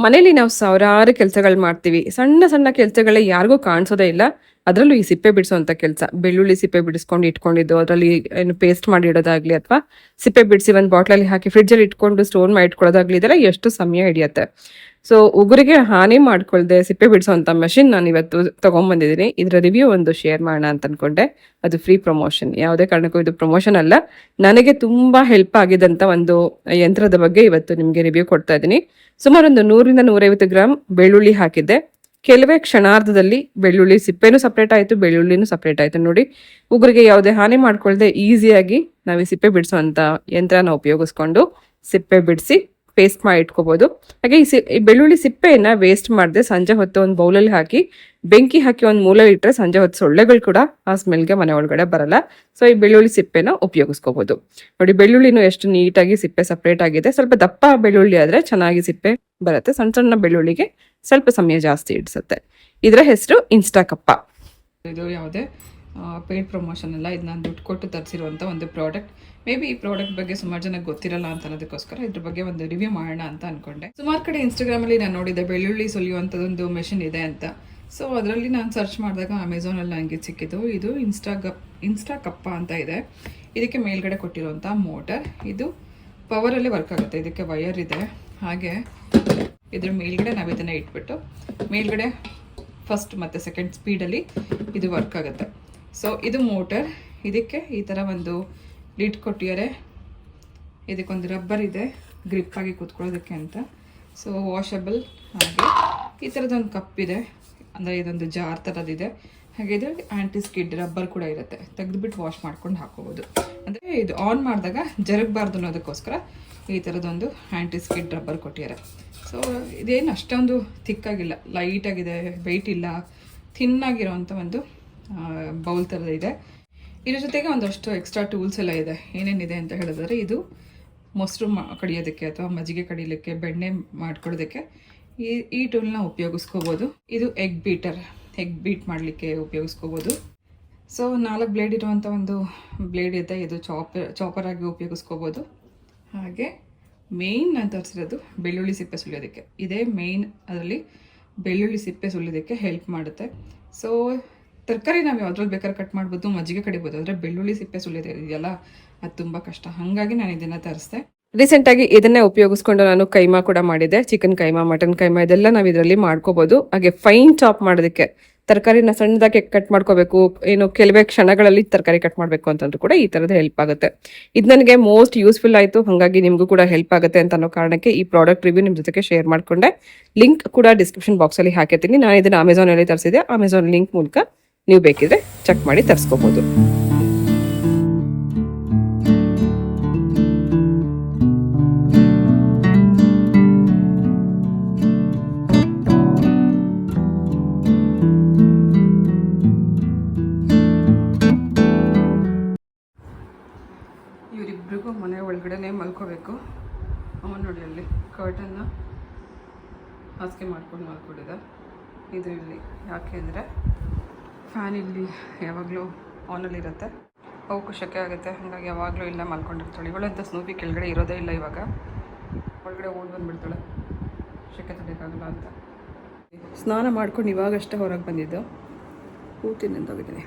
ಮನೇಲಿ ನಾವು ಸಾವಿರಾರು ಕೆಲಸಗಳು ಮಾಡ್ತೀವಿ. ಸಣ್ಣ ಸಣ್ಣ ಕೆಲಸಗಳೇ ಯಾರಿಗೂ ಕಾಣಿಸೋದೇ ಇಲ್ಲ. ಅದರಲ್ಲೂ ಈ ಸಿಪ್ಪೆ ಬಿಡಿಸುವಂತ ಕೆಲಸ. ಬೆಳ್ಳುಳ್ಳಿ ಸಿಪ್ಪೆ ಬಿಡಿಸ್ಕೊಂಡು ಇಟ್ಕೊಂಡಿದ್ದು, ಅದರಲ್ಲಿ ಏನು ಪೇಸ್ಟ್ ಮಾಡಿ ಇಡೋದಾಗ್ಲಿ, ಅಥವಾ ಸಿಪ್ಪೆ ಬಿಡಿಸಿ ಒಂದು ಬಾಟ್ಲಲ್ಲಿ ಹಾಕಿ ಫ್ರಿಡ್ಜಲ್ಲಿ ಇಟ್ಕೊಂಡು ಸ್ಟೋರ್ ಮಾಡಿ ಇಟ್ಕೊಳ್ಳೋದಾಗ್ಲಿ, ಇದೆಲ್ಲ ಎಷ್ಟು ಸಮಯ ಹಿಡಿಯತ್ತೆ. ಸೊ ಉಗುರಿಗೆ ಹಾನಿ ಮಾಡ್ಕೊಳ್ದೆ ಸಿಪ್ಪೆ ಬಿಡಿಸುವಂತ ಮಷಿನ್ ನಾನು ಇವತ್ತು ತಗೊಂಡ್ಬಂದಿದ್ದೀನಿ. ಇದರ ರಿವ್ಯೂ ಒಂದು ಶೇರ್ ಮಾಡೋಣ ಅಂತ ಅನ್ಕೊಂಡೆ. ಅದು ಫ್ರೀ ಪ್ರಮೋಷನ್, ಯಾವುದೇ ಕಾರಣಕ್ಕೂ ಇದು ಪ್ರಮೋಷನ್ ಅಲ್ಲ. ನನಗೆ ತುಂಬಾ ಹೆಲ್ಪ್ ಆಗಿದಂತ ಒಂದು ಯಂತ್ರದ ಬಗ್ಗೆ ಇವತ್ತು ನಿಮಗೆ ರಿವ್ಯೂ ಕೊಡ್ತಾ ಇದ್ದೀನಿ. ಸುಮಾರು ಒಂದು 100ರಿಂದ 150 ಗ್ರಾಮ್ ಬೆಳ್ಳುಳ್ಳಿ ಹಾಕಿದ್ದೆ. ಕೆಲವೇ ಕ್ಷಣಾರ್ಧದಲ್ಲಿ ಬೆಳ್ಳುಳ್ಳಿ ಸಿಪ್ಪೆನೂ ಸಪ್ರೇಟ್ ಆಯಿತು, ಬೆಳ್ಳುಳ್ಳಿನೂ ಸಪ್ರೇಟ್ ಆಯಿತು. ನೋಡಿ, ಉಗುರಿಗೆ ಯಾವುದೇ ಹಾನಿ ಮಾಡ್ಕೊಳ್ದೆ ಈಸಿಯಾಗಿ ನಾವು ಈ ಸಿಪ್ಪೆ ಬಿಡಿಸುವಂತ ಯಂತ್ರನ ಉಪಯೋಗಿಸ್ಕೊಂಡು ಸಿಪ್ಪೆ ಬಿಡಿಸಿ ಪೇಸ್ಟ್ ಮಾಡಿ ಇಟ್ಕೋಬಹುದು. ಹಾಗೆ ಈ ಬೆಳ್ಳುಳ್ಳಿ ಸಿಪ್ಪೆಯನ್ನ ವೇಸ್ಟ್ ಮಾಡದೆ ಸಂಜೆ ಹೊತ್ತು ಒಂದು ಬೌಲಲ್ಲಿ ಹಾಕಿ ಬೆಂಕಿ ಹಾಕಿ ಒಂದು ಮೂಲೆಯಲ್ಲಿ ಇಟ್ಟರೆ ಸಂಜೆ ಹೊತ್ತು ಸೊಳ್ಳೆಗಳು ಕೂಡ ಆ ಸ್ಮೆಲ್ಗೆ ಮನೆ ಒಳಗಡೆ ಬರಲ್ಲ. ಸೊ ಈ ಬೆಳ್ಳುಳ್ಳಿ ಸಿಪ್ಪೆನ ಉಪಯೋಗಿಸ್ಕೋಬಹುದು. ನೋಡಿ, ಬೆಳ್ಳುಳ್ಳಿನೂ ಎಷ್ಟು ನೀಟಾಗಿ ಸಿಪ್ಪೆ ಸಪ್ರೇಟ್ ಆಗಿದೆ. ಸ್ವಲ್ಪ ದಪ್ಪ ಬೆಳ್ಳುಳ್ಳಿ ಆದ್ರೆ ಚೆನ್ನಾಗಿ ಸಿಪ್ಪೆ ಬರುತ್ತೆ. ಸಣ್ಣ ಸಣ್ಣ ಬೆಳ್ಳುಳ್ಳಿಗೆ ಸ್ವಲ್ಪ ಸಮಯ ಜಾಸ್ತಿ ಇಡಿಸುತ್ತೆ. ಇದರ ಹೆಸರು ಇನ್ಸ್ಟಾ ಕಪ್ಪ. ಇದು ಯಾವುದೇ ಪೇಯ್ಡ್ ಪ್ರಮೋಷನ್ ಅಲ್ಲ. ಇದು ನಾನು ದುಡ್ಡು ಕೊಟ್ಟು ತರಿಸಿರುವಂಥ ಒಂದು ಪ್ರಾಡಕ್ಟ್. ಮೇ ಬಿ ಈ ಪ್ರಾಡಕ್ಟ್ ಬಗ್ಗೆ ಸುಮಾರು ಜನಕ್ಕೆ ಗೊತ್ತಿರಲ್ಲ ಅಂತ ಅನ್ನೋದಕ್ಕೋಸ್ಕರ ಇದ್ರ ಬಗ್ಗೆ ಒಂದು ರಿವ್ಯೂ ಮಾಡೋಣ ಅಂತ ಅನ್ಕೊಂಡೆ. ಸುಮಾರು ಕಡೆ ಇನ್ಸ್ಟಾಗ್ರಾಮಲ್ಲಿ ನಾನು ನೋಡಿದ್ದೆ ಬೆಳ್ಳುಳ್ಳಿ ಸುಲಿಯುವಂಥದ್ದೊಂದು ಮೆಷಿನ್ ಇದೆ ಅಂತ. ಸೊ ಅದರಲ್ಲಿ ನಾನು ಸರ್ಚ್ ಮಾಡಿದಾಗ ಅಮೆಝಾನಲ್ಲಿ ನನಗೆ ಸಿಕ್ಕಿದ್ದು. ಇದು ಇನ್ಸ್ಟಾ ಕಪ್ಪ ಅಂತ ಇದೆ. ಇದಕ್ಕೆ ಮೇಲ್ಗಡೆ ಕೊಟ್ಟಿರುವಂಥ ಮೋಟರ್. ಇದು ಪವರಲ್ಲಿ ವರ್ಕ್ ಆಗುತ್ತೆ. ಇದಕ್ಕೆ ವಯರ್ ಇದೆ. ಹಾಗೆ ಇದ್ರ ಮೇಲ್ಗಡೆ ನಾವು ಇದನ್ನು ಇಟ್ಬಿಟ್ಟು ಮೇಲ್ಗಡೆ ಫಸ್ಟ್ ಮತ್ತು ಸೆಕೆಂಡ್ ಸ್ಪೀಡಲ್ಲಿ ಇದು ವರ್ಕ್ ಆಗುತ್ತೆ. ಸೊ ಇದು ಮೋಟರ್. ಇದಕ್ಕೆ ಈ ಥರ ಒಂದು ಲಿಡ್ ಕೊಟ್ಟಿದ್ದಾರೆ. ಇದಕ್ಕೊಂದು ರಬ್ಬರ್ ಇದೆ ಗ್ರಿಪ್ ಆಗಿ ಕೂತ್ಕೊಳ್ಳೋದಕ್ಕೆ ಅಂತ. So washable. ಹಾಗೆ ಈ ಥರದೊಂದು ಕಪ್ ಇದೆ, ಅಂದರೆ ಇದೊಂದು ಜಾರ್ ಥರದಿದೆ. ಹಾಗೆ ಇದು ಆ್ಯಂಟಿ ಸ್ಕಿಡ್ ರಬ್ಬರ್ ಕೂಡ ಇರುತ್ತೆ. ತೆಗೆದುಬಿಟ್ಟು ವಾಶ್ ಮಾಡ್ಕೊಂಡು ಹಾಕೋಬೋದು. ಅಂದರೆ ಇದು ಆನ್ ಮಾಡಿದಾಗ ಜರಗಬಾರ್ದು ಅನ್ನೋದಕ್ಕೋಸ್ಕರ ಈ ಥರದೊಂದು ಆ್ಯಂಟಿ ಸ್ಕಿಡ್ ರಬ್ಬರ್ ಕೊಟ್ಟಿದ್ದಾರೆ. ಸೊ ಇದೇನು ಅಷ್ಟೊಂದು ಥಿಕ್ಕಾಗಿಲ್ಲ, ಲೈಟಾಗಿದೆ, ವೆಯ್ಟ್ ಇಲ್ಲ, ಥಿನ್ನಾಗಿರೋವಂಥ ಒಂದು ಬೌಲ್ ಥರದ ಇದೆ. ಇದ್ರ ಜೊತೆಗೆ ಒಂದಷ್ಟು ಎಕ್ಸ್ಟ್ರಾ ಟೂಲ್ಸ್ ಎಲ್ಲ ಇದೆ. ಏನೇನಿದೆ ಅಂತ ಹೇಳಿದ್ರೆ, ಇದು ಮೊಸರು ಕಡಿಯೋದಕ್ಕೆ ಅಥವಾ ಮಜ್ಜಿಗೆ ಕಡಿಯೋದಕ್ಕೆ, ಬೆಣ್ಣೆ ಮಾಡ್ಕೊಳ್ಳೋದಕ್ಕೆ ಈ ಟೂಲ್ನ ಉಪಯೋಗಿಸ್ಕೋಬೋದು. ಇದು ಎಗ್ ಬೀಟ್ ಮಾಡಲಿಕ್ಕೆ ಉಪಯೋಗಿಸ್ಕೋಬೋದು. ಸೊ 4 ಬ್ಲೇಡ್ ಇರುವಂಥ ಒಂದು ಬ್ಲೇಡ್ ಇದೆ. ಇದು ಚಾಪರ್ ಆಗಿ ಉಪಯೋಗಿಸ್ಕೋಬೋದು. ಹಾಗೆ ಮೇಯ್ನ್ ನಾನು ತರಿಸಿರೋದು ಬೆಳ್ಳುಳ್ಳಿ ಸಿಪ್ಪೆ ಸುಲಿಯೋದಕ್ಕೆ. ಇದೇ ಮೇಯ್ನ್. ಅದರಲ್ಲಿ ಬೆಳ್ಳುಳ್ಳಿ ಸಿಪ್ಪೆ ಸುಲಿಯೋದಕ್ಕೆ ಹೆಲ್ಪ್ ಮಾಡುತ್ತೆ. ಸೊ ತರಕಾರಿ ನಾವು ಯಾವ್ದ್ರಲ್ಲಿ ಬೇಕಾದ್ರೆ ಕಟ್ ಮಾಡ್ಬೋದು, ಮಜ್ಜಿಗೆ ಕಡಿಬೋದು. ಆದರೆ ಬೆಳ್ಳುಳ್ಳಿ ಸಿಪ್ಪೆ ಸುಲಿಯೋದು ಇದೆಯಲ್ಲ, ಅದು ತುಂಬ ಕಷ್ಟ. ಹಾಗಾಗಿ ನಾನು ಇದನ್ನು ತರಿಸಿದೆ. ರೀಸೆಂಟಾಗಿ ಇದನ್ನೇ ಉಪಯೋಗಿಸ್ಕೊಂಡು ನಾನು ಕೈಮಾ ಕೂಡ ಮಾಡಿದೆ. ಚಿಕನ್ ಕೈಮಾ, ಮಟನ್ ಕೈಮಾ, ಇದೆಲ್ಲ ನಾವು ಇದರಲ್ಲಿ ಮಾಡ್ಕೋಬೋದು. ಹಾಗೆ ಫೈನ್ ಚಾಪ್ ಮಾಡೋದಕ್ಕೆ ತರಕಾರಿನ ಸಣ್ಣದಾಗಿ ಕಟ್ ಮಾಡ್ಕೋಬೇಕು, ಏನು ಕೆಲವೇ ಕ್ಷಣಗಳಲ್ಲಿ ತರಕಾರಿ ಕಟ್ ಮಾಡಬೇಕು ಅಂತಂದ್ರೂ ಕೂಡ ಈ ಥರದ ಹೆಲ್ಪ್ ಆಗುತ್ತೆ. ಇದು ನನಗೆ ಮೋಸ್ಟ್ ಯೂಸ್ಫುಲ್ ಆಯಿತು. ಹಾಗಾಗಿ ನಿಮಗೂ ಕೂಡ ಹೆಲ್ಪ್ ಆಗುತ್ತೆ ಅಂತ ಅನ್ನೋ ಕಾರಣಕ್ಕೆ ಈ ಪ್ರಾಡಕ್ಟ್ ರಿವ್ಯೂ ನಿಮ್ಮ ಜೊತೆಗೆ ಶೇರ್ ಮಾಡ್ಕೊಂಡೆ. ಲಿಂಕ್ ಕೂಡ ಡಿಸ್ಕ್ರಿಪ್ಷನ್ ಬಾಕ್ಸಲ್ಲಿ ಹಾಕಿರ್ತೀನಿ. ನಾನು ಇದನ್ನು ಅಮೆಝಾನಲ್ಲಿ ತರಿಸಿದೆ. ಅಮೆಝಾನ್ ಲಿಂಕ್ ಮೂಲಕ ನೀವು ಬೇಕಿದ್ರೆ ಚೆಕ್ ಮಾಡಿ ತರಿಸ್ಕೋಬೋದು. ಇವರಿಬ್ಬರಿಗೂ ಮನೆ ಒಳಗಡೆನೆ ಮಲ್ಕೋಬೇಕು. ಅವನು ನೋಡಿ ಅಲ್ಲಿ ಕರ್ಟನ್ನ ಹಾಸಿಗೆ ಮಾಡ್ಕೊಂಡು ಮಲ್ಕೊಂಡಿದ್ದ. ಇದು ಇಲ್ಲಿ ಯಾಕೆ ಅಂದರೆ ಫ್ಯಾನ್ ಇಲ್ಲಿ ಯಾವಾಗಲೂ ಆನಲ್ಲಿರುತ್ತೆ. ಅವಕ್ಕೂ ಶೆಕೆ ಆಗುತ್ತೆ. ಹಾಗಾಗಿ ಯಾವಾಗಲೂ ಇಲ್ಲ ಮಲ್ಕೊಂಡಿರ್ತಾಳೆ. ಇವಳಂತ ಸ್ನೂಪಿ ಕೆಳಗಡೆ ಇರೋದೇ ಇಲ್ಲ. ಇವಾಗ ಒಳಗಡೆ ಓಡಿ ಬಂದುಬಿಡ್ತಾಳೆ, ಶೆಕೆ ತಡೆಯೋಕ್ಕಾಗಲ್ಲ ಅಂತ. ಸ್ನಾನ ಮಾಡ್ಕೊಂಡು ಇವಾಗಷ್ಟೇ ಹೊರಗೆ ಬಂದಿದ್ದು. ಕೂತೀನಿ ನಿಂತೋಗಿದ್ದೀನಿ.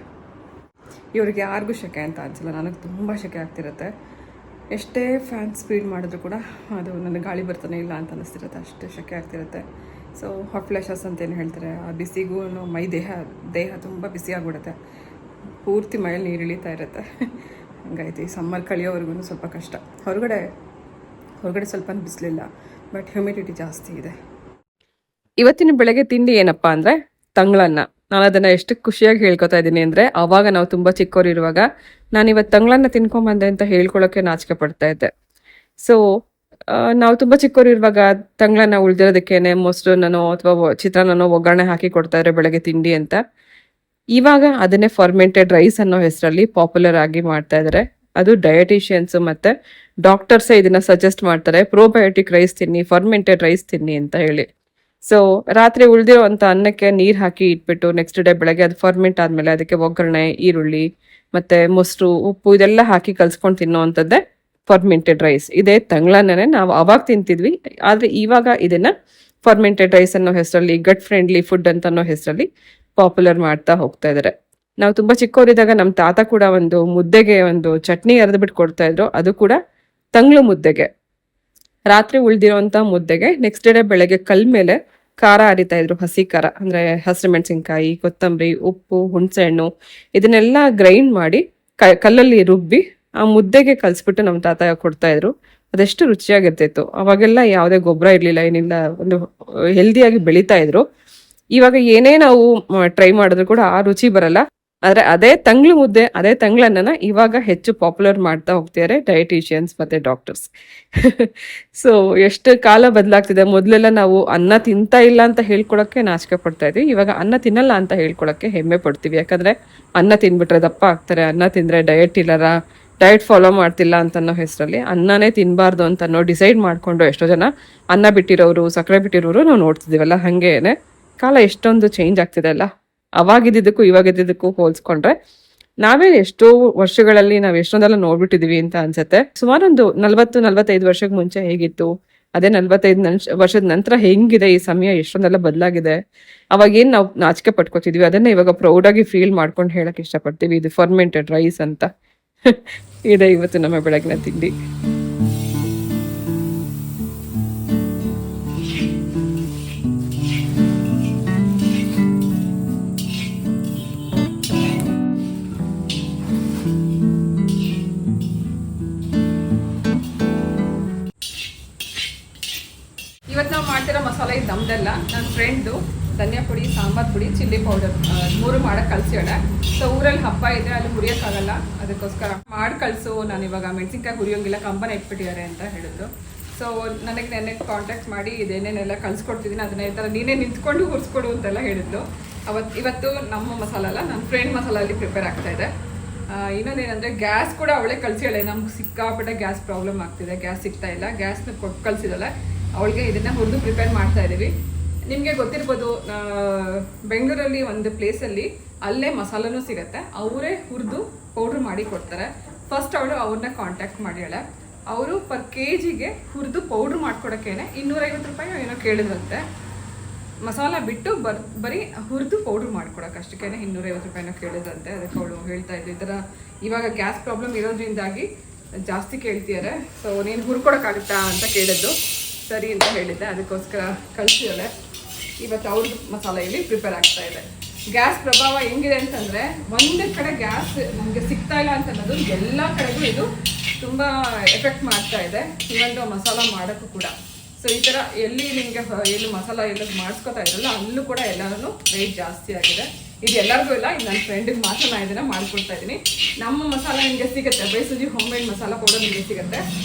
ಇವ್ರಿಗೆ ಯಾರಿಗೂ ಶೆಕೆ ಅಂತ ಅನಿಸಲ್ಲ. ನನಗೆ ತುಂಬ ಶೆಕೆ ಆಗ್ತಿರುತ್ತೆ. ಎಷ್ಟೇ ಫ್ಯಾನ್ ಸ್ಪೀಡ್ ಮಾಡಿದ್ರು ಕೂಡ ಅದು ನನಗೆ ಗಾಳಿ ಬರ್ತಾನೆ ಇಲ್ಲ ಅಂತ ಅನ್ನಿಸ್ತಿರುತ್ತೆ. ಅಷ್ಟೇ ಶೆಕೆ ಆಗ್ತಿರುತ್ತೆ. ಸೊ ಹಾಟ್ ಫ್ಲ್ಯಾಶಸ್ ಅಂತೇನು ಹೇಳ್ತಾರೆ, ಆ ಬಿಸಿಗೂ ಮೈ ದೇಹ ತುಂಬ ಬಿಸಿ ಆಗಿಬಿಡುತ್ತೆ. ಪೂರ್ತಿ ಮೈಯಲ್ಲಿ ನೀರು ಇಳಿತಾ ಇರುತ್ತೆ. ಹಂಗಾಯ್ತು. ಈ ಸಮ್ಮರ್ ಕಳಿಯೋವರೆಗೂ ಸ್ವಲ್ಪ ಕಷ್ಟ. ಹೊರಗಡೆ ಸ್ವಲ್ಪ ಬಿಸಿಲಿಲ್ಲ, ಬಟ್ ಹ್ಯೂಮಿಡಿಟಿ ಜಾಸ್ತಿ ಇದೆ. ಇವತ್ತಿನ ಬೆಳಗ್ಗೆ ತಿಂಡಿ ಏನಪ್ಪ ಅಂದರೆ ತಂಗಳನ್ನ. ನಾನು ಅದನ್ನು ಎಷ್ಟು ಖುಷಿಯಾಗಿ ಹೇಳ್ಕೊತಾ ಇದ್ದೀನಿ ಅಂದರೆ, ಆವಾಗ ನಾವು ತುಂಬ ಚಿಕ್ಕವರಿರುವಾಗ ನಾನು ಇವತ್ತು ತಂಗಳನ್ನ ತಿನ್ಕೊಂಬಂದೆ ಅಂತ ಹೇಳ್ಕೊಳ್ಳೋಕ್ಕೆ ನಾಚಿಕೆ ಪಡ್ತಾ ಇದ್ದೆ. ಸೊ ನಾವು ತುಂಬ ಚಿಕ್ಕವರಿರುವಾಗ ತಂಗಳನ್ನ ಉಳಿದಿರೋದಕ್ಕೇನೆ ಮೊಸರನ್ನೋ ಅಥವಾ ಚಿತ್ರಾನ್ನನೋ ಒಗ್ಗರಣೆ ಹಾಕಿ ಕೊಡ್ತಾಯಿದ್ರೆ ಬೆಳಗ್ಗೆ ತಿಂಡಿ ಅಂತ. ಇವಾಗ ಅದನ್ನೇ ಫರ್ಮೆಂಟೆಡ್ ರೈಸ್ ಅನ್ನೋ ಹೆಸರಲ್ಲಿ ಪಾಪ್ಯುಲರ್ ಆಗಿ ಮಾಡ್ತಾ ಇದ್ದಾರೆ. ಅದು ಡಯಟಿಷಿಯನ್ಸ್ ಮತ್ತು ಡಾಕ್ಟರ್ಸೇ ಇದನ್ನು ಸಜೆಸ್ಟ್ ಮಾಡ್ತಾರೆ, ಪ್ರೋಬಯೋಟಿಕ್ ರೈಸ್ ತಿನ್ನಿ, ಫರ್ಮೆಂಟೆಡ್ ರೈಸ್ ತಿನ್ನಿ ಅಂತ ಹೇಳಿ. ಸೊ ರಾತ್ರಿ ಉಳಿದಿರೋ ಅಂಥ ಅನ್ನಕ್ಕೆ ನೀರು ಹಾಕಿ ಇಟ್ಬಿಟ್ಟು ನೆಕ್ಸ್ಟ್ ಡೇ ಬೆಳಗ್ಗೆ ಅದು ಫರ್ಮೆಂಟ್ ಆದಮೇಲೆ ಅದಕ್ಕೆ ಒಗ್ಗರಣೆ, ಈರುಳ್ಳಿ ಮತ್ತು ಮೊಸರು, ಉಪ್ಪು ಇದೆಲ್ಲ ಹಾಕಿ ಕಲ್ಸ್ಕೊಂಡು ತಿನ್ನೋ ಅಂಥದ್ದೇ ಫರ್ಮೆಂಟೆಡ್ ರೈಸ್. ಇದೇ ತಂಗಳನ್ನೇ ನಾವು ಅವಾಗ ತಿಂತಿದ್ವಿ. ಆದರೆ ಇವಾಗ ಇದನ್ನು ಫರ್ಮೆಂಟೆಡ್ ರೈಸ್ ಅನ್ನೋ ಹೆಸರಲ್ಲಿ, ಗಟ್ ಫ್ರೆಂಡ್ಲಿ ಫುಡ್ ಅಂತ ಅನ್ನೋ ಹೆಸರಲ್ಲಿ ಪಾಪ್ಯುಲರ್ ಮಾಡ್ತಾ ಹೋಗ್ತಾ ಇದ್ದಾರೆ. ನಾವು ತುಂಬಾ ಚಿಕ್ಕವರಿದ್ದಾಗ ನಮ್ಮ ತಾತ ಕೂಡ ಒಂದು ಮುದ್ದೆಗೆ ಒಂದು ಚಟ್ನಿ ಅರೆದ್ಬಿಟ್ಟು ಕೊಡ್ತಾ ಇದ್ರು. ಅದು ಕೂಡ ತಂಗ್ಳು ಮುದ್ದೆಗೆ, ರಾತ್ರಿ ಉಳ್ದಿರೋಂಥ ಮುದ್ದೆಗೆ ನೆಕ್ಸ್ಟ್ ಡೇ ಬೆಳಗ್ಗೆ ಕಲ್ ಮೇಲೆ ಖಾರ ಅರಿತಾ ಇದ್ರು. ಹಸಿ ಖಾರ ಅಂದ್ರೆ ಹಸಿರು ಮೆಣಸಿನ್ಕಾಯಿ, ಕೊತ್ತಂಬರಿ, ಉಪ್ಪು, ಹುಣಸೆ ಹಣ್ಣು ಇದನ್ನೆಲ್ಲ ಗ್ರೈಂಡ್ ಮಾಡಿ ಕಲ್ಲಲ್ಲಿ ರುಬ್ಬಿ ಆ ಮುದ್ದೆಗೆ ಕಲ್ಸ್ಬಿಟ್ಟು ನಮ್ಮ ತಾತ ಕೊಡ್ತಾ ಇದ್ರು. ಅದೆಷ್ಟು ರುಚಿಯಾಗಿರ್ತಿತ್ತು. ಅವಾಗೆಲ್ಲ ಯಾವುದೇ ಗೊಬ್ಬರ ಇರ್ಲಿಲ್ಲ, ಏನಿಲ್ಲ, ಒಂದು ಹೆಲ್ದಿಯಾಗಿ ಬೆಳೀತಾ ಇದ್ರು. ಇವಾಗ ಏನೇ ನಾವು ಟ್ರೈ ಮಾಡಿದ್ರು ಕೂಡ ಆ ರುಚಿ ಬರಲ್ಲ. ಆದ್ರೆ ಅದೇ ತಂಗ್ಳು ಮುದ್ದೆ, ಅದೇ ತಂಗ್ಳನ್ನ ಇವಾಗ ಹೆಚ್ಚು ಪಾಪ್ಯುಲರ್ ಮಾಡ್ತಾ ಹೋಗ್ತಿದ್ದಾರೆ ಡಯಟಿಷಿಯನ್ಸ್ ಮತ್ತೆ ಡಾಕ್ಟರ್ಸ್. ಸೊ ಎಷ್ಟು ಕಾಲ ಬದಲಾಗ್ತಿದೆ. ಮೊದಲೆಲ್ಲ ನಾವು ಅನ್ನ ತಿಂತಾ ಇಲ್ಲ ಅಂತ ಹೇಳ್ಕೊಳಕ್ಕೆ ನಾಚಿಕೆ ಪಡ್ತಾ ಇದ್ವಿ. ಇವಾಗ ಅನ್ನ ತಿನ್ನಲ್ಲ ಅಂತ ಹೇಳ್ಕೊಳಕ್ಕೆ ಹೆಮ್ಮೆ ಪಡ್ತೀವಿ. ಯಾಕಂದ್ರೆ ಅನ್ನ ತಿನ್ಬಿಟ್ರೆ ದಪ್ಪ ಆಗ್ತಾರೆ, ಅನ್ನ ತಿಂದ್ರೆ ಡಯಟ್ ಫಾಲೋ ಮಾಡ್ತಿಲ್ಲ ಅಂತನ್ನೋ ಹೆಸರಲ್ಲಿ ಅನ್ನನೇ ತಿನ್ಬಾರ್ದು ಅಂತ ಡಿಸೈಡ್ ಮಾಡ್ಕೊಂಡು ಎಷ್ಟೋ ಜನ ಅನ್ನ ಬಿಟ್ಟಿರೋರು, ಸಕ್ಕರೆ ಬಿಟ್ಟಿರೋರು ನಾವು ನೋಡ್ತಿದೀವಲ್ಲ. ಹಂಗೇನೆ ಕಾಲ ಎಷ್ಟೊಂದು ಚೇಂಜ್ ಆಗ್ತಿದೆ ಅಲ್ಲ. ಅವಾಗಿದ್ದಕ್ಕೂ ಇವಾಗಿದ್ದಕ್ಕೂ ಹೋಲ್ಸ್ಕೊಂಡ್ರೆ ನಾವೇ ಎಷ್ಟೋ ವರ್ಷಗಳಲ್ಲಿ ನಾವು ಎಷ್ಟೊಂದೆಲ್ಲ ನೋಡ್ಬಿಟ್ಟಿದೀವಿ ಅಂತ ಅನ್ಸುತ್ತೆ. ಸುಮಾರು ಒಂದು 40-45 ವರ್ಷಕ್ಕೆ ಮುಂಚೆ ಹೇಗಿತ್ತು, ಅದೇ 45 ವರ್ಷದ ನಂತರ ಹೆಂಗಿದೆ ಈ ಸಮಯ, ಎಷ್ಟೊಂದೆಲ್ಲ ಬದಲಾಗಿದೆ. ಅವಾಗ ಏನ್ ನಾವು ನಾಚಿಕೆ ಪಟ್ಕೋತಿದ್ವಿ ಅದನ್ನ ಇವಾಗ ಪ್ರೌಡ್ ಆಗಿ ಫೀಲ್ ಮಾಡ್ಕೊಂಡು ಹೇಳಕ್ ಇಷ್ಟಪಡ್ತೀವಿ. ಇದು ಫರ್ಮೆಂಟೆಡ್ ರೈಸ್ ಅಂತ. ಇದೆ ಇವತ್ತು ನಮ್ಮ ಬೆಳಗಿನ ತಿಂಡಿ. ಇವತ್ತು ನಾವು ಮಾಡ್ತಿರೋ ಮಸಾಲೆ ಇದು ನಮ್ದೆಲ್ಲ. ನನ್ನ ಫ್ರೆಂಡು ಧನಿಯಾ ಪುಡಿ, ಸಾಂಬಾರ್ ಪುಡಿ, ಚಿಲ್ಲಿ ಪೌಡರ್ 3 ಮಾಡಕ್ಕೆ ಕಳಿಸ್ಯಾಳೆ. ಸೊ ಊರಲ್ಲಿ ಹಬ್ಬ ಇದೆ, ಅಲ್ಲಿ ಹುರಿಯೋಕ್ಕಾಗಲ್ಲ, ಅದಕ್ಕೋಸ್ಕರ ಮಾಡಿ ಕಳಿಸು, ನಾನು ಇವಾಗ ಮೆಣಸಿನ್ಕಾಯಿ ಹುರಿಯೋಂಗಿಲ್ಲ, ಕಂಬನ ಇಟ್ಬಿಟ್ಟಿದ್ದಾರೆ ಅಂತ ಹೇಳಿದ್ರು. ಸೊ ನನಗೆ ನೆನ್ನೆ ಕಾಂಟ್ಯಾಕ್ಟ್ ಮಾಡಿ ಇದೇನೇನೆಲ್ಲ ಕಳ್ಸಿಕೊಡ್ತಿದ್ದೀನಿ, ಅದನ್ನ ಈ ಥರ ನೀನೇ ನಿಂತ್ಕೊಂಡು ಹುರಿಸ್ಕೊಡು ಅಂತೆಲ್ಲ ಹೇಳಿದ್ಲು. ಇವತ್ತು ನಮ್ಮ ಮಸಾಲ ಅಲ್ಲ, ನನ್ನ ಫ್ರೆಂಡ್ ಮಸಾಲ ಅಲ್ಲಿ ಪ್ರಿಪೇರ್ ಆಗ್ತಾ ಇದೆ. ಇನ್ನೊಂದೇನಂದರೆ ಗ್ಯಾಸ್ ಕೂಡ ಅವಳೇ ಕಳಿಸಿಳೆ. ನಮ್ಗೆ ಸಿಕ್ಕಾಪಟ್ಟೆ ಗ್ಯಾಸ್ ಪ್ರಾಬ್ಲಮ್ ಆಗ್ತಿದೆ, ಗ್ಯಾಸ್ ಸಿಗ್ತಾ ಇಲ್ಲ. ಗ್ಯಾಸ್ನ ಕೊಟ್ಟು ಕಳಿಸಿದಾಳೆ. ಅವಳಿಗೆ ಇದನ್ನು ಹುರಿದು ಪ್ರಿಪೇರ್ ಮಾಡ್ತಾ ಇದ್ದೀವಿ. ನಿಮಗೆ ಗೊತ್ತಿರ್ಬೋದು, ಬೆಂಗಳೂರಲ್ಲಿ ಒಂದು ಪ್ಲೇಸಲ್ಲಿ ಅಲ್ಲೇ ಮಸಾಲನೂ ಸಿಗುತ್ತೆ, ಅವರೇ ಹುರಿದು ಪೌಡ್ರ್ ಮಾಡಿ ಕೊಡ್ತಾರೆ. ಫಸ್ಟ್ ಅವಳು ಅವ್ರನ್ನ ಕಾಂಟ್ಯಾಕ್ಟ್ ಮಾಡ್ಯಾಳೆ. ಅವರು ಪರ್ ಕೆಜಿಗೆ ಹುರಿದು ಪೌಡ್ರ್ ಮಾಡ್ಕೊಡೋಕ್ಕೇನೆ 250 ರೂಪಾಯಿ ಏನೋ ಕೇಳಿದ್ರಂತೆ. ಮಸಾಲ ಬಿಟ್ಟು ಬರೀ ಹುರಿದು ಪೌಡ್ರ್ ಮಾಡ್ಕೊಡೋಕೆ ಅಷ್ಟಕ್ಕೇನೆ 250 ರೂಪಾಯಿನೋ ಕೇಳಿದ್ರಂತೆ. ಅದಕ್ಕೆ ಅವಳು ಹೇಳ್ತಾ ಇದ್ಲು, ಈ ಥರ ಇವಾಗ ಗ್ಯಾಸ್ ಪ್ರಾಬ್ಲಮ್ ಇರೋದ್ರಿಂದಾಗಿ ಜಾಸ್ತಿ ಕೇಳ್ತಿದ್ದಾರೆ, ಸೊ ನೀನು ಹುರ್ಕೊಡೋಕ್ಕಾಗುತ್ತಾ ಅಂತ ಕೇಳಿದ್ದು. ಸರಿ ಅಂತ ಹೇಳಿದ್ದೆ, ಅದಕ್ಕೋಸ್ಕರ ಕಳಿಸಿದಾಳೆ. ಇವತ್ತು ಅವ್ರದ್ದು ಮಸಾಲ ಇಲ್ಲಿ ಪ್ರಿಪೇರ್ ಆಗ್ತಾ ಇದೆ. ಗ್ಯಾಸ್ ಪ್ರಭಾವ ಹೆಂಗಿದೆ ಅಂತಂದರೆ, ಒಂದೇ ಕಡೆ ಗ್ಯಾಸ್ ನಮಗೆ ಸಿಗ್ತಾ ಇಲ್ಲ ಅಂತ ಅನ್ನೋದು ಎಲ್ಲ ಕಡೆಗೂ ಇದು ತುಂಬ ಎಫೆಕ್ಟ್ ಮಾಡ್ತಾ ಇದೆ, ಇವೊಂದು ಮಸಾಲ ಮಾಡೋಕ್ಕೂ ಕೂಡ. ಸೊ ಈ ಥರ ಎಲ್ಲಿ ನಿಮಗೆ ಎಲ್ಲಿ ಮಸಾಲ ಎಲ್ಲ ಮಾಡಿಸ್ಕೊತಾ ಇರಲ್ಲ ಅಲ್ಲೂ ಕೂಡ ಎಲ್ಲರೂ ರೇಟ್ ಜಾಸ್ತಿ ಆಗಿದೆ. ಇದು ಎಲ್ಲರಿಗೂ ಇಲ್ಲ, ಇದು ನನ್ನ ಫ್ರೆಂಡಿಗೆ ಮಾತ್ರ ನಾನು ಇದನ್ನು ಮಾಡ್ಕೊಡ್ತಾ ಇದ್ದೀನಿ. ನಮ್ಮ ಮಸಾಲ ನಿಮಗೆ ಸಿಗುತ್ತೆ, ಬೈಸುಜಿ ಹೋಮ್ ಮೇಡ್ ಮಸಾಲ ಪೌಡರ್ ನಿಮಗೆ ಸಿಗುತ್ತೆ.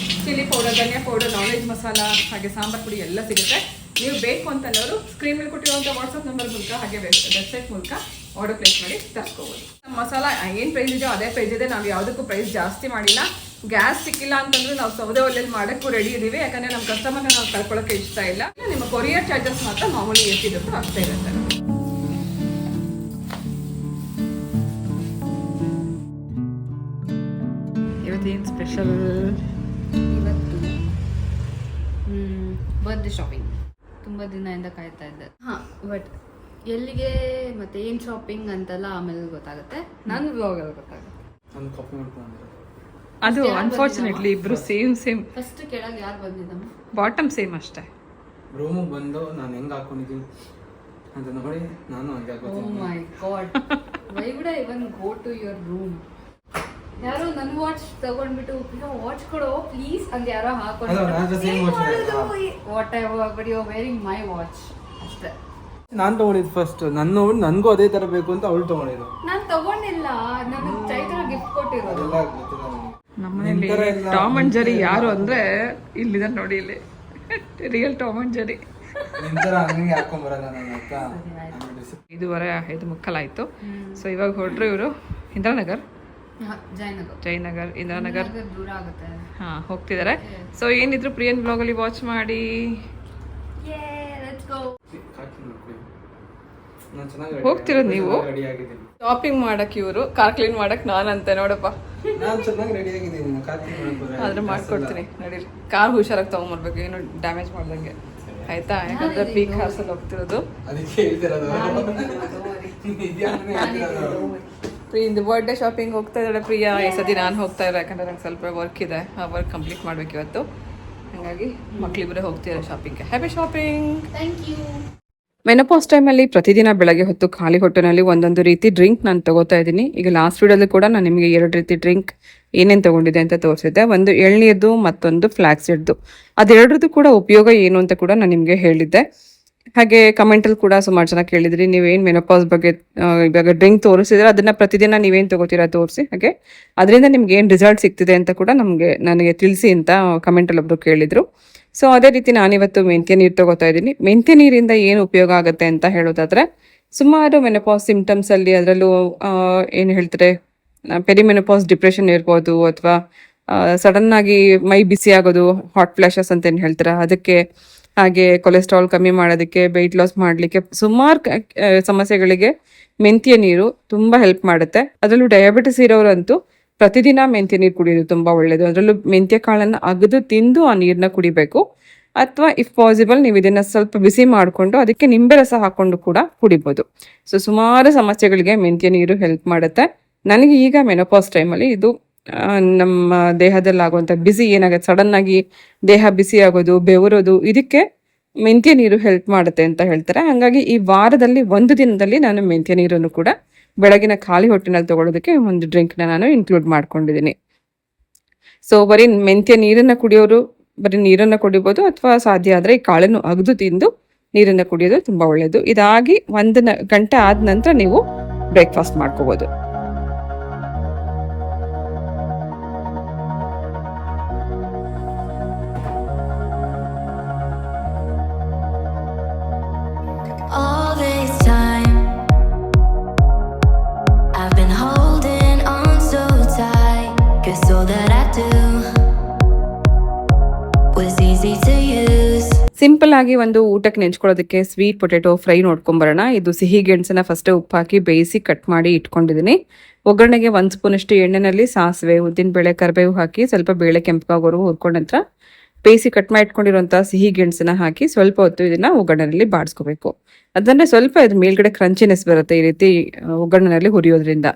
ಚಿಲ್ಲಿ ಪೌಡರ್, ಧನಿಯಾ ಪೌಡರ್, ನಾನ್ ವೆಜ್ ಮಸಾಲ, ಹಾಗೆ ಸಾಂಬಾರ್ ಪುಡಿ ಎಲ್ಲ ಸಿಗುತ್ತೆ. ನೀವು ಬೇಕು ಅಂತಂದವರು ಸ್ಕ್ರೀನ್ ಮೇಲೆ ಕೊಟ್ಟಿರುವಂಥ ವಾಟ್ಸಪ್ ನಂಬರ್ ಮೂಲಕ ಹಾಗೆ ವೆಬ್ಸೈಟ್ ಮೂಲಕ ಆರ್ಡರ್ ಪ್ಲೇಸ್ ಮಾಡಿ ತರಿಸ್ಕೋಬೋದು. ನಮ್ಮ ಮಸಾಲ ಏನು ಪ್ರೈಸ್ ಇದೆಯೋ ಅದೇ ಪ್ರೈಸ್ ಇದೆ, ನಾವು ಯಾವುದಕ್ಕೂ ಪ್ರೈಸ್ ಜಾಸ್ತಿ ಮಾಡಿಲ್ಲ. ಗ್ಯಾಸ್ ಸಿಕ್ಕಿಲ್ಲ ಅಂತಂದ್ರೆ ನಾವು ಸೌದೆ ಒಲೆಯಲ್ಲಿ ಮಾಡೋಕ್ಕೂ ರೆಡಿ ಇದ್ದೀವಿ, ಯಾಕಂದರೆ ನಮ್ಮ ಕಸ್ಟಮರ್ನ ನಾವು ಕಳ್ಕೊಳ್ಳೋಕ್ಕೆ ಇಷ್ಟ ಇಲ್ಲ. ನಿಮ್ಮ ಕೊರಿಯರ್ ಚಾರ್ಜಸ್ ಮಾತ್ರ ಮಾಮೂಲಿ ಎಷ್ಟಿರುತ್ತೆ ಆಗ್ತಾ ಇರುತ್ತೆ. ಇವತ್ತೇನು ಸ್ಪೆಷಲ್? ಇವತ್ತು ಬರ್ತ್ಡೇ ಶಾಪಿಂಗ್ ತುಂಬ ದಿನದಿಂದ ಕಾಯ್ತಾ ಇದ್ದೆ. ಹಾಂ, ಬಟ್ ಎಲ್ಲಿಗೆ ಮತ್ತೆ ಏನು ಶಾಪಿಂಗ್ ಅಂತೆಲ್ಲ ಆಮೇಲೆ ಗೊತ್ತಾಗುತ್ತೆ. ನನ್ನ ಬ್ಲಾಗಲ್ಲಿ ಗೊತ್ತಾಗುತ್ತೆ. ಅದು ಅನ್ಫಾರ್ಚುನೇಟ್ಲಿ ಇಬ್ರು ಸೇಮ್ ಫಸ್ಟ್ ಕೆಳಗೆ ಯಾರು ಬಂದಿದ್ದಮ್ಮ? ಬಾಟಮ್ ಸೇಮ್ ಅಷ್ಟೇ. ರೂಮಿಗೆ ಬಂದು ನಾನು ಹೆಂಗೆ ಹಾಕೊಂಡಿದ್ದೀನಿ ಅಂತ ನೋಡಿ ನಾನು ಹಂಗೆ ಹಾಕೋತೀನಿ. Oh my god, why would I even go to your room? ಯಾರೋ ನನ್ನ ವಾಚ್ ತಗೊಂಡ್ಬಿಟ್ಟು ವಾಚ್ ಕೊಡೋ ಪ್ಲೀಸ್ ಅಂತ ಯಾರೋ ಹಾಕೊಂಡು whatever, but you are wearing my watch ಅಷ್ಟೇ. ನಾನು ತಗೊಂಡಿದ್ದು ಫಸ್ಟ್, ನನಗೂ ಅದೇ ತರ ಬೇಕು ಅಂತ ಅವಳು ತಗೊಂಡಿದ್ದು. ನಾನು ತಗೊಂಡಿಲ್ಲ, ನನಗೆ ಚೈತ್ರ ಗಿಫ್ಟ್ ಕೊಟ್ಟಿರೋದು. ನಮ್ಮನೇಲಿ ಟಾಮ್ ಅಂಡ್ ಜೆರಿ ಯಾರು ಅಂದ್ರೆ ಇಲ್ಲಿದೆ ನೋಡಿ, ಇಲ್ಲಿ ರಿಯಲ್ ಟಾಮ್ ಅಂಡ್ ಜೆರಿ. ಇದುವರೆ 5:30 ಆಯ್ತು. ಸೊ ಇವಾಗ ಹೊರಟ್ರು ಇವರು ಇಂದಿರಾನಗರ್, ಜಯನಗರ್, ಇಂದಿರಾನಗರ್ ದೂರ ಆಗುತ್ತೆ. ಹಾ, ಹೋಗ್ತಿದ್ದಾರೆ. ಸೊ ಏನಿದ್ರು ಪ್ರಿಯನ್ ಬ್ಲಾಗ್ ಅಲ್ಲಿ ವಾಚ್ ಮಾಡಿ. ಹೋಗ್ತಿರೋದು ನೀವು ಶಾಪಿಂಗ್ ಮಾಡಕ್, ಇವರು ಕಾರ್ ಕ್ಲೀನ್ ಮಾಡಕ್, ನಾನಂತೆ ನೋಡಪ್ಪ. ಆದ್ರೆ ಮಾಡ್ಕೊಡ್ತೀನಿ ನಡೀರಿ. ಕಾರ್ ಹುಷಾರಾಗಿ ತಗೊಂಡ್ಬರ್ಬೇಕು, ಏನು ಡ್ಯಾಮೇಜ್ ಮಾಡ್ದಂಗೆ. ಆಯ್ತಾ, ಯಾಕಂದ್ರೆ ಪೀಕ್ ಹಾರ್ಸಲ್ಲಿ ಹೋಗ್ತಿರೋದು. ಅದಕ್ಕೆ ಹೇಳ್ತಿರೋದು ಪ್ರಿಯಿಂದ ಬರ್ಡೇ ಶಾಪಿಂಗ್ ಹೋಗ್ತಾ ಇದ್ದಾಳೆ ಪ್ರಿಯಾ. ಈ ಸತಿ ನಾನು ಹೋಗ್ತಾ ಇಲ್ಲ, ಯಾಕಂದ್ರೆ ನಂಗೆ ಸ್ವಲ್ಪ ವರ್ಕ್ ಇದೆ, ಆ ವರ್ಕ್ ಕಂಪ್ಲೀಟ್ ಮಾಡ್ಬೇಕು ಇವತ್ತು. ಹಾಗಾಗಿ ಮಕ್ಳಿಬ್ಬರೇ ಹೋಗ್ತಿದ್ದಾರೆ ಶಾಪಿಂಗ್ಗೆ. Happy shopping. Thank you. Menopause ಟೈಮಲ್ಲಿ ಪ್ರತಿದಿನ ಬೆಳಗ್ಗೆ ಹೊತ್ತು ಖಾಲಿ ಹೊಟ್ಟೆನಲ್ಲಿ ಒಂದೊಂದು ರೀತಿ ಡ್ರಿಂಕ್ ನಾನು ತಗೋತಾ ಇದ್ದೀನಿ. ಈಗ ಲಾಸ್ಟ್ ವಿಡಿಯೋದಲ್ಲಿ ಕೂಡ ನಾನು ನಿಮಗೆ 2 ರೀತಿ ಡ್ರಿಂಕ್ ಏನೇನು ತಗೊಂಡಿದೆ ಅಂತ ತೋರಿಸಿದ್ದೆ. ಒಂದು ಎಳ್ನೀರ್ದು, ಮತ್ತೊಂದು ಫ್ಲಾಕ್ಸ್ ಸೀಡ್ದು. ಅದೆರಡರದ್ದು ಕೂಡ ಉಪಯೋಗ ಏನು ಅಂತ ಕೂಡ ನಾನು ನಿಮಗೆ ಹೇಳಿದ್ದೆ. ಹಾಗೆ ಕಮೆಂಟಲ್ಲಿ ಕೂಡ ಸುಮಾರು ಜನ ಕೇಳಿದ್ರಿ, ನೀವೇನು ಮೆನೋಪಾಸ್ ಬಗ್ಗೆ ಇವಾಗ ಡ್ರಿಂಕ್ ತೋರಿಸಿದ್ರೆ ಅದನ್ನ ಪ್ರತಿದಿನ ನೀವೇನು ತಗೋತೀರಾ ತೋರಿಸಿ, ಹಾಗೆ ಅದರಿಂದ ನಿಮ್ಗೆ ಏನು ರಿಸಲ್ಟ್ ಸಿಗ್ತಿದೆ ಅಂತ ಕೂಡ ನನಗೆ ತಿಳಿಸಿ ಅಂತ ಕಮೆಂಟಲ್ಲಿ ಒಬ್ರು ಕೇಳಿದ್ರು. ಸೊ ಅದೇ ರೀತಿ ನಾನಿವತ್ತು ಮೆಂತ್ಯ ನೀರು ತಗೋತಾ ಇದ್ದೀನಿ. ಮೆಂತ್ಯ ನೀರಿಂದ ಏನು ಉಪಯೋಗ ಆಗುತ್ತೆ ಅಂತ ಹೇಳೋದಾದ್ರೆ, ಸುಮಾರು ಮೆನೋಪಾಸ್ ಸಿಂಪ್ಟಮ್ಸ್ ಅಲ್ಲಿ, ಅದರಲ್ಲೂ ಏನು ಹೇಳ್ತಾರೆ, ಪೆರಿಮೆನೋಪಾಸ್ ಡಿಪ್ರೆಷನ್ ಇರ್ಬೋದು, ಅಥವಾ ಸಡನ್ ಆಗಿ ಮೈ ಬಿಸಿ ಆಗೋದು, ಹಾಟ್ ಫ್ಲಾಶಸ್ ಅಂತ ಏನು ಹೇಳ್ತಾರೆ ಅದಕ್ಕೆ, ಹಾಗೆ ಕೊಲೆಸ್ಟ್ರಾಲ್ ಕಮ್ಮಿ ಮಾಡೋದಕ್ಕೆ, ವೆಯ್ಟ್ ಲಾಸ್ ಮಾಡಲಿಕ್ಕೆ, ಸುಮಾರು ಸಮಸ್ಯೆಗಳಿಗೆ ಮೆಂತ್ಯ ನೀರು ತುಂಬ ಹೆಲ್ಪ್ ಮಾಡುತ್ತೆ. ಅದರಲ್ಲೂ ಡಯಾಬಿಟಿಸ್ ಇರೋರಂತೂ ಪ್ರತಿದಿನ ಮೆಂತ್ಯ ನೀರು ಕುಡಿಯೋದು ತುಂಬ ಒಳ್ಳೆಯದು. ಅದರಲ್ಲೂ ಮೆಂತ್ಯ ಕಾಳನ್ನು ಅಗೆದು ತಿಂದು ಆ ನೀರನ್ನ ಕುಡಿಬೇಕು. ಅಥವಾ ಇಫ್ ಪಾಸಿಬಲ್ ನೀವು ಇದನ್ನು ಸ್ವಲ್ಪ ಬಿಸಿ ಮಾಡಿಕೊಂಡು ಅದಕ್ಕೆ ನಿಂಬೆ ರಸ ಹಾಕ್ಕೊಂಡು ಕೂಡ ಕುಡಿಬೋದು. ಸೊ ಸುಮಾರು ಸಮಸ್ಯೆಗಳಿಗೆ ಮೆಂತ್ಯ ನೀರು ಹೆಲ್ಪ್ ಮಾಡುತ್ತೆ. ನನಗೆ ಈಗ ಮೆನೋಪಾಸ್ ಟೈಮಲ್ಲಿ ಇದು ನಮ್ಮ ದೇಹದಲ್ಲಿ ಆಗುವಂಥ ಬಿಸಿ ಏನಾಗುತ್ತೆ, ಸಡನ್ ಆಗಿ ದೇಹ ಬಿಸಿ ಆಗೋದು, ಬೆವರೋದು, ಇದಕ್ಕೆ ಮೆಂತ್ಯ ನೀರು ಹೆಲ್ಪ್ ಮಾಡುತ್ತೆ ಅಂತ ಹೇಳ್ತಾರೆ. ಹಾಗಾಗಿ ಈ ವಾರದಲ್ಲಿ 1 ದಿನದಲ್ಲಿ ನಾನು ಮೆಂತ್ಯ ನೀರನ್ನು ಕೂಡ ಬೆಳಗಿನ ಖಾಲಿ ಹೊಟ್ಟೆನಲ್ಲಿ ತಗೊಳ್ಳೋದಕ್ಕೆ ಒಂದು ಡ್ರಿಂಕ್ನ ನಾನು ಇನ್ಕ್ಲೂಡ್ ಮಾಡ್ಕೊಂಡಿದ್ದೀನಿ. ಸೊ ಬರೀ ಮೆಂತ್ಯ ನೀರನ್ನು ಕುಡಿಯೋರು ಬರೀ ನೀರನ್ನು ಕುಡಿಬೋದು, ಅಥವಾ ಸಾಧ್ಯ ಆದರೆ ಈ ಕಾಳನ್ನು ಅಗೆದು ತಿಂದು ನೀರನ್ನು ಕುಡಿಯೋದು ತುಂಬ ಒಳ್ಳೆಯದು. ಇದಾಗಿ 1 ಗಂಟೆ ಆದ ನಂತರ ನೀವು ಬ್ರೇಕ್ಫಾಸ್ಟ್ ಮಾಡ್ಕೋಬೋದು. All this time I've been holding on so tight, 'cause all that I do was easy to use. Simple ಆಗಿ ಒಂದು ಊಟಕ್ಕೆ ನೆಂಚ್ಕೊಳ್ಳೋದಕ್ಕೆ ಸ್ವೀಟ್ ಪೊಟೆಟೊ ಫ್ರೈ ನೋಡ್ಕೊಂಬರೋಣ. ಇದು ಸಿಹಿ ಗೆಣಸನ್ನ ಫಸ್ಟ್ ಉಪ್ಪು ಹಾಕಿ ಬೇಯಿಸಿ ಕಟ್ ಮಾಡಿ ಇಟ್ಕೊಂಡಿದ್ದೀನಿ. ಒಗ್ಗರಣೆಗೆ 1 ಸ್ಪೂನಷ್ಟು ಎಣ್ಣೆನಲ್ಲಿ ಸಾಸಿವೆ, ಉದ್ದಿನಬೇಳೆ, ಕರಿಬೇವು ಹಾಕಿ ಸ್ವಲ್ಪ ಬೇಳೆ ಕೆಂಪಗಾಗೋರು ಹುರ್ಕೊಂಡ ನಂತರ ಬೇಯಿಸಿ ಕಟ್ ಮಾಡಿ ಇಟ್ಕೊಂಡಿರುವಂಥ ಸಿಹಿ ಗೆಣಸನ್ನ ಹಾಕಿ ಸ್ವಲ್ಪ ಹೊತ್ತು ಇದನ್ನ ಒಗ್ಗರಣೆಯಲ್ಲಿ ಬಾಡಿಸ್ಕೋಬೇಕು. ಅದಂದ್ರೆ ಸ್ವಲ್ಪ ಇದು ಮೇಲ್ಗಡೆ ಕ್ರಂಚಿನೆಸ್ ಬರುತ್ತೆ ಈ ರೀತಿ ಒಗ್ಗರಣೆಯಲ್ಲಿ ಹುರಿಯೋದ್ರಿಂದ.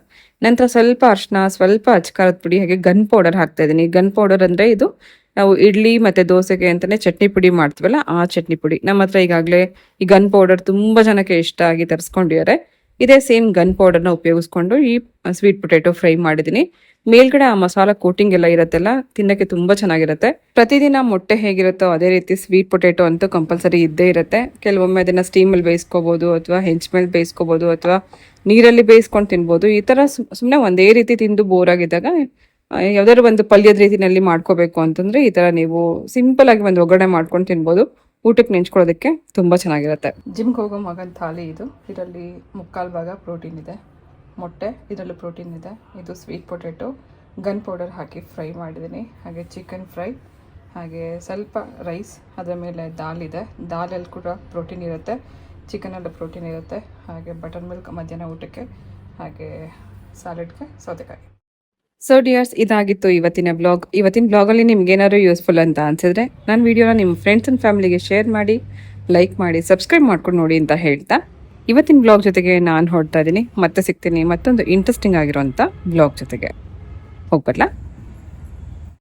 ನಂತರ ಸ್ವಲ್ಪ ಅರಿಶಿನ, ಸ್ವಲ್ಪ ಅಚ್ಕಾರದ ಪುಡಿ, ಹಾಗೆ ಗನ್ ಪೌಡರ್ ಹಾಕ್ತಾ ಇದ್ದೀನಿ. ಗನ್ ಪೌಡರ್ ಅಂದ್ರೆ ಇದು ನಾವು ಇಡ್ಲಿ ಮತ್ತೆ ದೋಸೆಗೆ ಅಂತಾನೆ ಚಟ್ನಿ ಪುಡಿ ಮಾಡ್ತೀವಲ್ಲ, ಆ ಚಟ್ನಿ ಪುಡಿ. ನಮ್ಮ ಹತ್ರ ಈಗಾಗಲೇ ಈ ಗನ್ ಪೌಡರ್ ತುಂಬಾ ಜನಕ್ಕೆ ಇಷ್ಟ ಆಗಿ ತರಿಸ್ಕೊಂಡಿದ್ದಾರೆ. ಇದೇ ಸೇಮ್ ಗನ್ ಪೌಡರ್ನ ಉಪಯೋಗಿಸ್ಕೊಂಡು ಈ ಸ್ವೀಟ್ ಪೊಟೆಟೊ ಫ್ರೈ ಮಾಡಿದ್ದೀನಿ. ಮೇಲ್ಗಡೆ ಆ ಮಸಾಲ ಕೋಟಿಂಗ್ ಎಲ್ಲ ಇರತ್ತೆಲ್ಲ, ತಿನ್ನಕ್ಕೆ ತುಂಬಾ ಚೆನ್ನಾಗಿರುತ್ತೆ. ಪ್ರತಿದಿನ ಮೊಟ್ಟೆ ಹೇಗಿರುತ್ತೋ ಅದೇ ರೀತಿ ಸ್ವೀಟ್ ಪೊಟೆಟೊ ಅಂತೂ ಕಂಪಲ್ಸರಿ ಇದ್ದೇ ಇರುತ್ತೆ. ಕೆಲವೊಮ್ಮೆ ಅದನ್ನ ಸ್ಟೀಮಲ್ಲಿ ಬೇಯಿಸ್ಕೋಬಹುದು, ಅಥವಾ ಹೆಂಚ್ ಮೇಲೆ ಬೇಯಿಸ್ಕೋಬಹುದು, ಅಥವಾ ನೀರಲ್ಲಿ ಬೇಯಿಸ್ಕೊಂಡು ತಿನ್ಬೋದು. ಈ ತರ ಸುಮ್ಮನೆ ಒಂದೇ ರೀತಿ ತಿಂದು ಬೋರ್ ಆಗಿದ್ದಾಗ ಯಾವ್ದಾದ್ರು ಒಂದು ಪಲ್ಯದ ರೀತಿನಲ್ಲಿ ಮಾಡ್ಕೋಬೇಕು ಅಂತಂದ್ರೆ ಈ ತರ ನೀವು ಸಿಂಪಲ್ ಆಗಿ ಒಂದು ಒಗ್ಗರಣೆ ಮಾಡ್ಕೊಂಡು ತಿನ್ಬೋದು. ಊಟಕ್ಕೆ ನೆಂಚ್ಕೊಳ್ಳೋದಕ್ಕೆ ತುಂಬ ಚೆನ್ನಾಗಿರುತ್ತೆ. ಜಿಮ್ಗೆ ಹೋಗೋ ಮಗನ ಥಾಲಿ ಇದು. ಇದರಲ್ಲಿ 3/4 ಭಾಗ ಪ್ರೋಟೀನ್ ಇದೆ, ಮೊಟ್ಟೆ ಇದರಲ್ಲೂ ಪ್ರೋಟೀನ್ ಇದೆ. ಇದು ಸ್ವೀಟ್ ಪೊಟೆಟೊ ಗನ್ ಪೌಡರ್ ಹಾಕಿ ಫ್ರೈ ಮಾಡಿದ್ದೀನಿ. ಹಾಗೆ ಚಿಕನ್ ಫ್ರೈ, ಹಾಗೆ ಸ್ವಲ್ಪ ರೈಸ್, ಅದರ ಮೇಲೆ ದಾಲ್ ಇದೆ. ದಾಲಲ್ಲಿ ಕೂಡ ಪ್ರೋಟೀನ್ ಇರುತ್ತೆ, ಚಿಕನಲ್ಲಿ ಪ್ರೋಟೀನ್ ಇರುತ್ತೆ. ಹಾಗೆ ಬಟರ್ ಮಿಲ್ಕ್ ಮಧ್ಯಾಹ್ನ ಊಟಕ್ಕೆ, ಹಾಗೆ ಸ್ಯಾಲೆಡ್ಗೆ ಸೌತೆಕಾಯಿ. ಸೊ ಡಿಯರ್ಸ್, ಇದಾಗಿತ್ತು ಇವತ್ತಿನ ಬ್ಲಾಗ್. ಇವತ್ತಿನ ಬ್ಲಾಗಲ್ಲಿ ನಿಮ್ಗೆ ಏನಾದ್ರು ಯೂಸ್ಫುಲ್ ಅಂತ ಅನ್ಸಿದ್ರೆ ನನ್ನ ವಿಡಿಯೋನ ನಿಮ್ಮ ಫ್ರೆಂಡ್ಸ್ ಆ್ಯಂಡ್ ಫ್ಯಾಮಿಲಿಗೆ ಶೇರ್ ಮಾಡಿ, ಲೈಕ್ ಮಾಡಿ, ಸಬ್ಸ್ಕ್ರೈಬ್ ಮಾಡ್ಕೊಂಡು ನೋಡಿ ಅಂತ ಹೇಳ್ತಾ ಇವತ್ತಿನ ಬ್ಲಾಗ್ ಜೊತೆಗೆ ನಾನು ಹೊರಡ್ತಾ ಇದ್ದೀನಿ. ಮತ್ತೆ ಸಿಗ್ತೀನಿ ಮತ್ತೊಂದು ಇಂಟ್ರೆಸ್ಟಿಂಗ್ ಆಗಿರೋಂಥ ಬ್ಲಾಗ್ ಜೊತೆಗೆ. ಹೋಗ್ಬರ್ಲಾ?